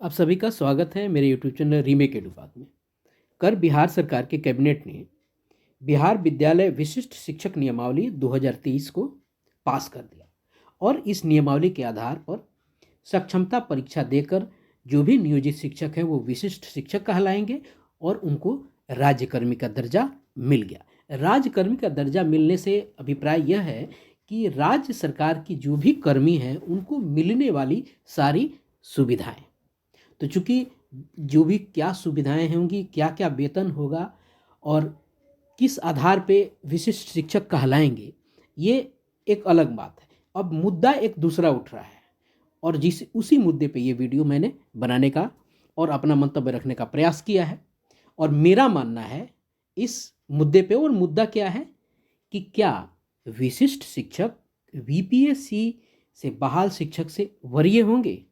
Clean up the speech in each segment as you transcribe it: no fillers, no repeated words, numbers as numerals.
आप सभी का स्वागत है मेरे यूट्यूब चैनल रीमेक एडुबात में। कल बिहार सरकार के कैबिनेट ने बिहार विद्यालय विशिष्ट शिक्षक नियमावली 2023 को पास कर दिया और इस नियमावली के आधार पर सक्षमता परीक्षा देकर जो भी नियोजित शिक्षक हैं वो विशिष्ट शिक्षक कहलाएंगे और उनको राज्यकर्मी का दर्जा मिल गया। राज्यकर्मी का दर्जा मिलने से अभिप्राय यह है कि राज्य सरकार की जो भी कर्मी हैं उनको मिलने वाली सारी सुविधाएं, तो चूँकि जो भी क्या सुविधाएं होंगी, क्या क्या वेतन होगा और किस आधार पे विशिष्ट शिक्षक कहलाएंगे, ये एक अलग बात है। अब मुद्दा एक दूसरा उठ रहा है और उसी मुद्दे पे ये वीडियो मैंने बनाने का और अपना मंतव्य रखने का प्रयास किया है। और मेरा मानना है इस मुद्दे पे, और मुद्दा क्या है कि क्या विशिष्ट शिक्षक वीपीएससी से बहाल शिक्षक से वरीय होंगे।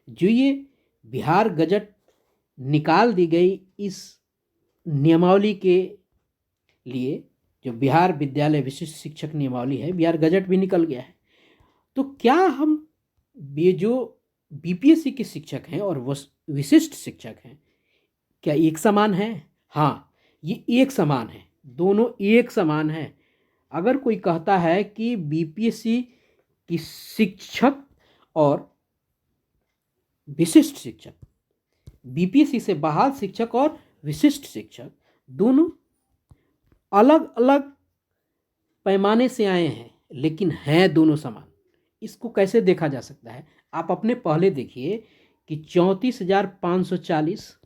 जो ये बिहार गजट निकाल दी गई इस नियमावली के लिए, जो बिहार विद्यालय विशिष्ट शिक्षक नियमावली है, बिहार गजट भी निकल गया है, तो क्या हम ये जो बीपीएससी के शिक्षक हैं और विशिष्ट शिक्षक हैं, क्या एक समान हैं? हाँ, ये एक समान है, दोनों एक समान हैं। अगर कोई कहता है कि बीपीएससी की शिक्षक और विशिष्ट शिक्षक, बीपीएससी से बहाल शिक्षक और विशिष्ट शिक्षक दोनों अलग अलग पैमाने से आए हैं लेकिन हैं दोनों समान, इसको कैसे देखा जा सकता है? आप अपने पहले देखिए कि 34,540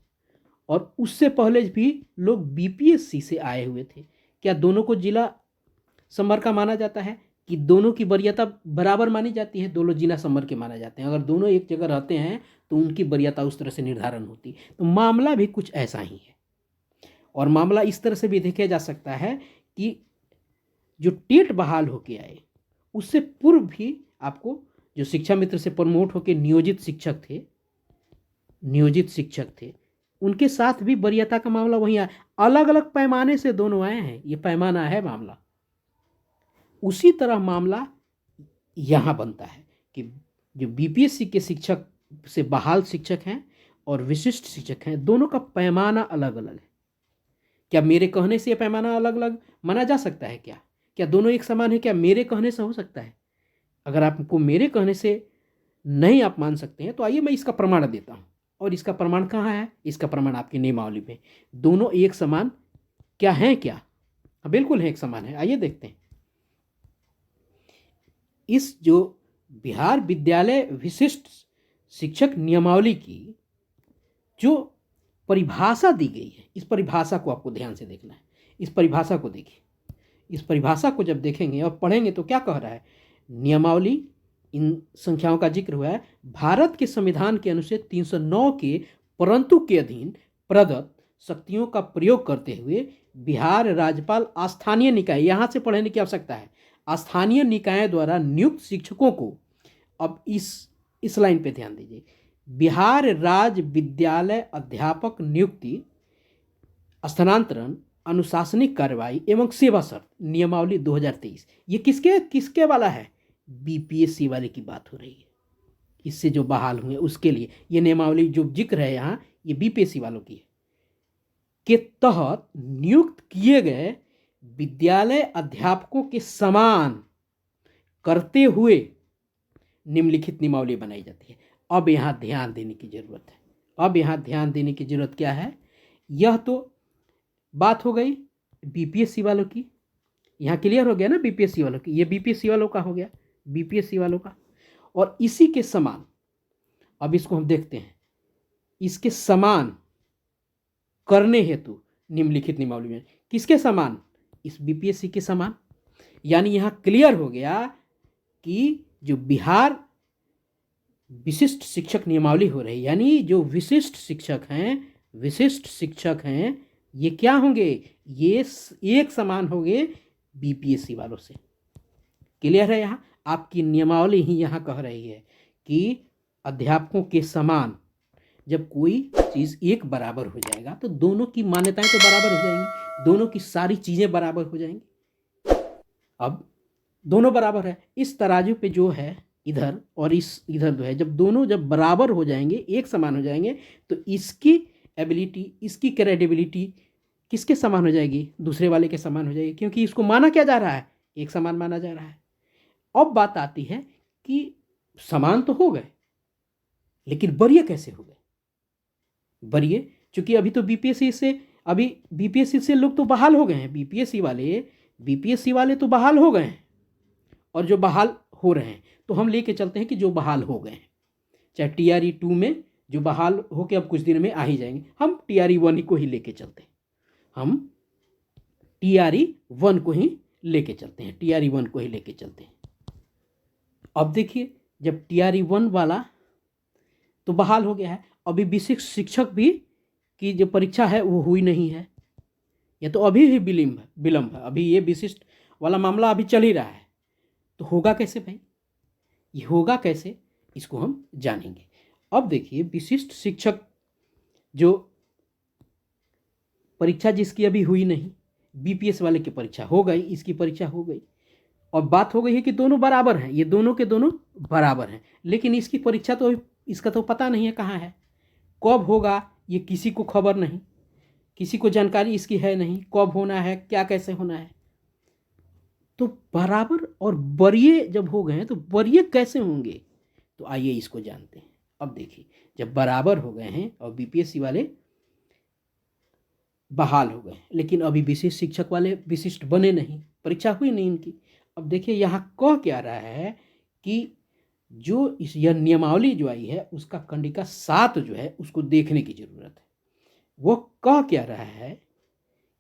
और उससे पहले भी लोग बीपीएससी से आए हुए थे। क्या दोनों को जिला समर का माना जाता है कि दोनों की वरीयता बराबर मानी जाती है? दोनों जिला समर के माने जाते हैं। अगर दोनों एक जगह रहते हैं तो उनकी वरीयता उस तरह से निर्धारण होती। तो मामला भी कुछ ऐसा ही है। और मामला इस तरह से भी देखा जा सकता है कि जो टेट बहाल होके आए उससे पूर्व भी आपको जो शिक्षा मित्र से प्रमोट होकर नियोजित शिक्षक थे उनके साथ भी वरीयता का मामला वहीं आया। अलग अलग पैमाने से दोनों आए हैं, ये पैमाना है मामला। उसी तरह मामला यहाँ बनता है कि जो बीपीएससी के शिक्षक से बहाल शिक्षक हैं और विशिष्ट शिक्षक हैं, दोनों का पैमाना अलग अलग है। क्या मेरे कहने से ये पैमाना अलग अलग माना जा सकता है? क्या दोनों एक समान है? क्या मेरे कहने से हो सकता है? अगर आपको मेरे कहने से नहीं आप मान सकते हैं तो आइए मैं इसका प्रमाण देता हूँ। और इसका प्रमाण कहाँ है? इसका प्रमाण आपकी नियमावली में। दोनों एक समान क्या हैं? क्या बिल्कुल है, एक समान है। आइए देखते हैं। इस जो बिहार विद्यालय विशिष्ट शिक्षक नियमावली की जो परिभाषा दी गई है, इस परिभाषा को आपको ध्यान से देखना है। इस परिभाषा को देखिए। इस परिभाषा को जब देखेंगे और पढ़ेंगे तो क्या कह रहा है? नियमावली, इन संख्याओं का जिक्र हुआ है, भारत के संविधान के अनुच्छेद 309 के परंतु के अधीन प्रदत्त शक्तियों का प्रयोग करते हुए बिहार राज्यपाल स्थानीय निकाय, यहाँ से पढ़ने की आवश्यकता है, स्थानीय निकाय द्वारा नियुक्त शिक्षकों को, अब इस लाइन पे ध्यान दीजिए, बिहार राज्य विद्यालय अध्यापक नियुक्ति, स्थानांतरण, अनुशासनिक कार्रवाई एवं सेवा शर्त नियमावली 2023, ये किसके वाला है? बीपीएससी वाले की बात हो रही है। इससे जो बहाल हुए उसके लिए ये नियमावली जो जिक्र है यहाँ, ये बीपीएससी वालों की है, के तहत नियुक्त किए गए विद्यालय अध्यापकों के समान करते हुए निम्नलिखित नियमावली बनाई जाती है। अब यहाँ ध्यान देने की जरूरत है। अब यहाँ ध्यान देने की जरूरत क्या है? यह तो बात हो गई बीपीएससी वालों की, यहाँ क्लियर हो गया ना बीपीएससी वालों की, ये बीपीएससी वालों का हो गया, बीपीएससी वालों का। और इसी के समान अब इसको हम देखते हैं, इसके समान करने हेतु निम्नलिखित नियमावली में किसके समान? इस बीपीएससी के समान। यानी यहाँ क्लियर हो गया कि जो बिहार विशिष्ट शिक्षक नियमावली हो रही है, यानी जो विशिष्ट शिक्षक हैं ये क्या होंगे? ये एक समान होंगे बीपीएससी वालों से। क्लियर है? यहाँ आपकी नियमावली ही यहाँ कह रही है कि अध्यापकों के समान जब कोई चीज़ एक बराबर हो जाएगा तो दोनों की मान्यताएं तो बराबर हो जाएंगी, दोनों की सारी चीज़ें बराबर हो जाएंगी। अब दोनों बराबर है। इस तराजू पे जो है इधर और इस इधर जो है, जब दोनों जब बराबर हो जाएंगे, एक समान हो जाएंगे, तो इसकी एबिलिटी, इसकी क्रेडिबिलिटी किसके समान हो जाएगी? दूसरे वाले के समान हो जाएगी, क्योंकि इसको माना क्या जा रहा है? एक समान माना जा रहा है। अब बात आती है कि समान तो हो गए, लेकिन वरीय कैसे हो गए? वरीय, चूंकि अभी तो बीपीएससी से लोग तो बहाल हो गए हैं, बीपीएससी वाले तो बहाल हो गए हैं, और जो बहाल हो रहे हैं, तो हम लेके चलते हैं कि जो बहाल हो गए हैं, चाहे टीआरई 2 में जो बहाल होके अब कुछ दिन में आ ही जाएंगे, हम टीआरई 1 को ही लेके चलते हैं, हम टीआरई 1 को ही लेके चलते हैं, टीआरई 1 को ही लेके चलते हैं। अब देखिए, जब टीआरई 1 वाला तो बहाल हो गया है, अभी विशिष्ट शिक्षक भी की जो परीक्षा है वो हुई नहीं है, या तो अभी भी विलम्ब है, अभी ये विशिष्ट वाला मामला अभी चल ही रहा है, तो होगा कैसे भाई? ये होगा कैसे, इसको हम जानेंगे। अब देखिए, विशिष्ट शिक्षक जो परीक्षा जिसकी अभी हुई नहीं, बीपीएस वाले की परीक्षा हो गई, इसकी परीक्षा हो गई, और बात हो गई है कि दोनों बराबर हैं, ये दोनों के दोनों बराबर हैं, लेकिन इसकी परीक्षा तो इसका तो पता नहीं है कहाँ है, कब होगा ये किसी को खबर नहीं, किसी को जानकारी इसकी है नहीं, कब होना है, क्या कैसे होना है। तो बराबर और वरीय जब हो गए हैं, तो वरीय कैसे होंगे? तो आइए इसको जानते हैं। अब देखिए, जब बराबर हो गए हैं और बीपीएससी वाले बहाल हो गए, लेकिन अभी विशिष्ट शिक्षक वाले विशिष्ट बने नहीं, परीक्षा हुई नहीं इनकी। अब देखिए, यहाँ कह क्या रहा है कि जो यह नियमावली जो आई है, उसका कंडिका 7 जो है उसको देखने की जरूरत है। वो कह क्या रहा है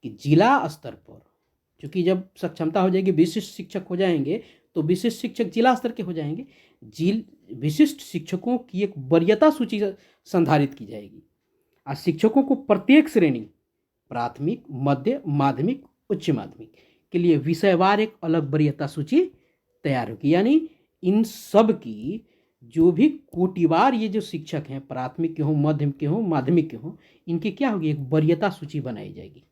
कि जिला स्तर पर, क्योंकि जब सक्षमता हो जाएगी, विशिष्ट शिक्षक हो जाएंगे, तो विशिष्ट शिक्षक जिला स्तर के हो जाएंगे, विशिष्ट शिक्षकों की एक वरीयता सूची संधारित की जाएगी, और शिक्षकों को प्रत्येक श्रेणी, प्राथमिक, मध्य, माध्यमिक, उच्च माध्यमिक के लिए विषयवार एक अलग वरीयता सूची तैयार होगी। यानी इन सब की जो भी कोटिवार ये जो शिक्षक हैं, प्राथमिक के हों, मध्यम के हों, माध्यमिक के हों, इनकी क्या होगी? एक वरीयता सूची बनाई जाएगी।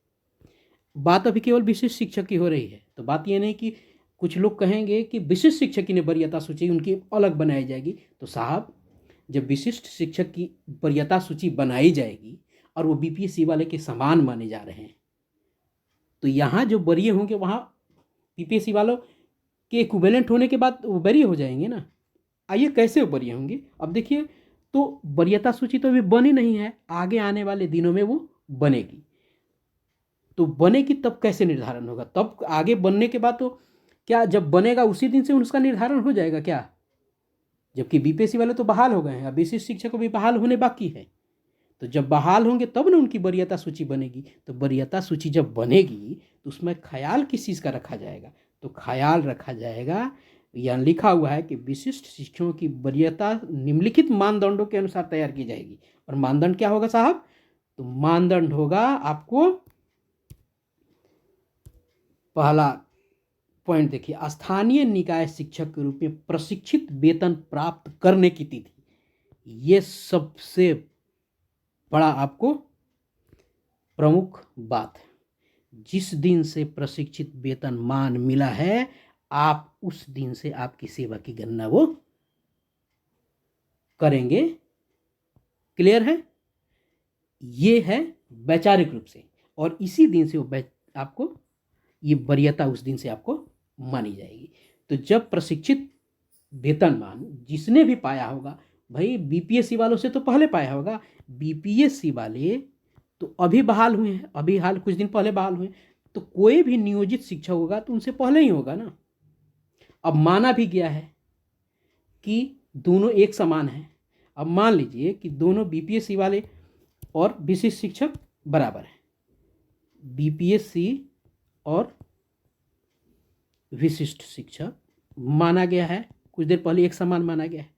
बात अभी केवल विशिष्ट शिक्षक की हो रही है, तो बात ये नहीं कि कुछ लोग कहेंगे कि विशिष्ट शिक्षक की ने वरीयता सूची उनकी अलग बनाई जाएगी। तो साहब, जब विशिष्ट शिक्षक की वरीयता सूची बनाई जाएगी और वो बीपीएससी वाले के समान माने जा रहे हैं, तो यहाँ जो वरीय होंगे वहाँ बीपीएससी वालों के इक्विवेलेंट होने के बाद वो वरीय हो जाएंगे ना। आइए कैसे वो वरीय होंगे? अब देखिए, तो वरीयता सूची तो अभी बनी नहीं है, आगे आने वाले दिनों में वो बनेगी। तो बनेगी तब कैसे निर्धारण होगा? तब आगे बनने के बाद तो क्या जब बनेगा उसी दिन से उसका निर्धारण हो जाएगा क्या? जबकि बीपीएससी वाले तो बहाल हो गए हैं, अब विशिष्ट शिक्षक को भी बहाल होने बाकी है। तो जब बहाल होंगे तब ना उनकी वरीयता सूची बनेगी। तो वरीयता सूची जब बनेगी तो उसमें ख्याल किस चीज़ का रखा जाएगा? तो ख्याल रखा जाएगा, यहाँ लिखा हुआ है कि विशिष्ट शिक्षकों की वरीयता निम्नलिखित मानदंडों के अनुसार तैयार की जाएगी। और मानदंड क्या होगा साहब? तो मानदंड होगा, आपको पहला पॉइंट देखिए, स्थानीय निकाय शिक्षक के रूप में प्रशिक्षित वेतन प्राप्त करने की तिथि। ये सबसे बड़ा आपको प्रमुख बात है। जिस दिन से प्रशिक्षित वेतनमान मिला है, आप उस दिन से आपकी सेवा की गणना वो करेंगे। क्लियर है? ये है वैचारिक रूप से, और इसी दिन से वो आपको ये वरीयता उस दिन से आपको मानी जाएगी। तो जब प्रशिक्षित वेतनमान जिसने भी पाया होगा, भाई बीपीएससी वालों से तो पहले पाया होगा, बीपीएससी वाले तो अभी बहाल हुए हैं, अभी हाल कुछ दिन पहले बहाल हुए, तो कोई भी नियोजित शिक्षक होगा तो उनसे पहले ही होगा ना। अब माना भी गया है कि दोनों एक समान हैं। अब मान लीजिए कि दोनों बीपीएससी वाले और विशिष्ट शिक्षक बराबर हैं, बीपीएससी और विशिष्ट शिक्षक माना गया है, कुछ देर पहले एक समान माना गया है।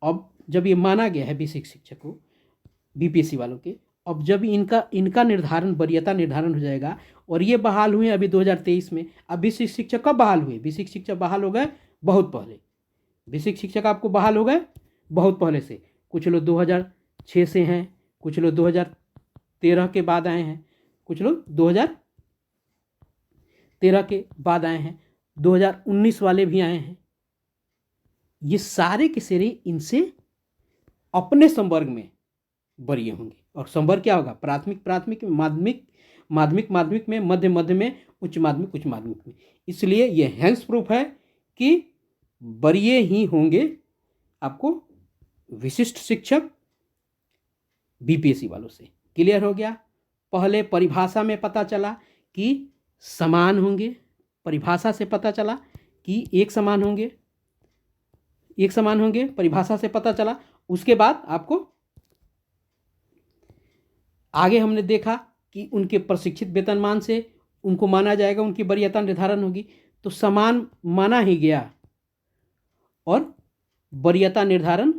अब जब ये माना गया है विशिष्ट शिक्षक को बीपीएससी वालों के, अब जब इनका निर्धारण, वरीयता निर्धारण हो जाएगा, और ये बहाल हुए अभी 2023 में। अब विशिष्ट शिक्षक कब बहाल हुए? विशिष्ट शिक्षक बहाल हो गए बहुत पहले। विशिष्ट शिक्षक आपको बहाल हो गए बहुत पहले से। कुछ लोग 2006 से हैं, कुछ लोग 2013 के बाद आए हैं, कुछ लोग 2013 के बाद आए हैं, 2019 वाले भी आए हैं। ये सारे के सारे इनसे अपने संवर्ग में वरीय होंगे। और संवर्ग क्या होगा? प्राथमिक प्राथमिक में, माध्यमिक माध्यमिक माध्यमिक में, मध्य मध्य में, उच्च माध्यमिक उच्च माध्यमिक में। इसलिए ये हैंस प्रूफ है कि वरीय ही होंगे आपको विशिष्ट शिक्षक बीपीएससी वालों से। क्लियर हो गया? पहले परिभाषा में पता चला कि समान होंगे, परिभाषा से पता चला कि एक समान होंगे, एक समान होंगे, परिभाषा से पता चला। उसके बाद आपको आगे हमने देखा कि उनके प्रशिक्षित वेतनमान से उनको माना जाएगा, उनकी वरीयता निर्धारण होगी। तो समान माना ही गया और वरीयता निर्धारण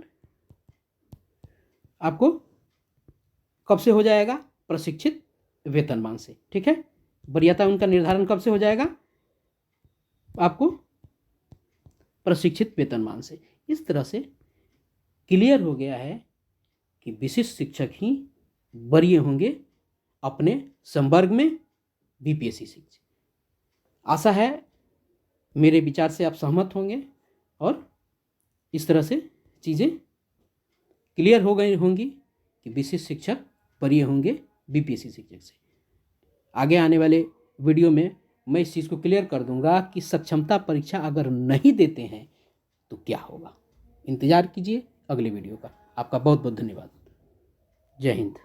आपको कब से हो जाएगा? प्रशिक्षित वेतनमान से। ठीक है, वरीयता उनका निर्धारण कब से हो जाएगा? आपको प्रशिक्षित वेतनमान से। इस तरह से क्लियर हो गया है कि विशिष्ट शिक्षक ही वरीय होंगे अपने संवर्ग में बीपीएससी शिक्षक। आशा है मेरे विचार से आप सहमत होंगे और इस तरह से चीज़ें क्लियर हो गई होंगी कि विशिष्ट शिक्षक वरीय होंगे बीपीएससी शिक्षक से। आगे आने वाले वीडियो में मैं इस चीज़ को क्लियर कर दूंगा कि सक्षमता परीक्षा अगर नहीं देते हैं तो क्या होगा। इंतज़ार कीजिए अगले वीडियो का। आपका बहुत बहुत धन्यवाद। जय हिंद।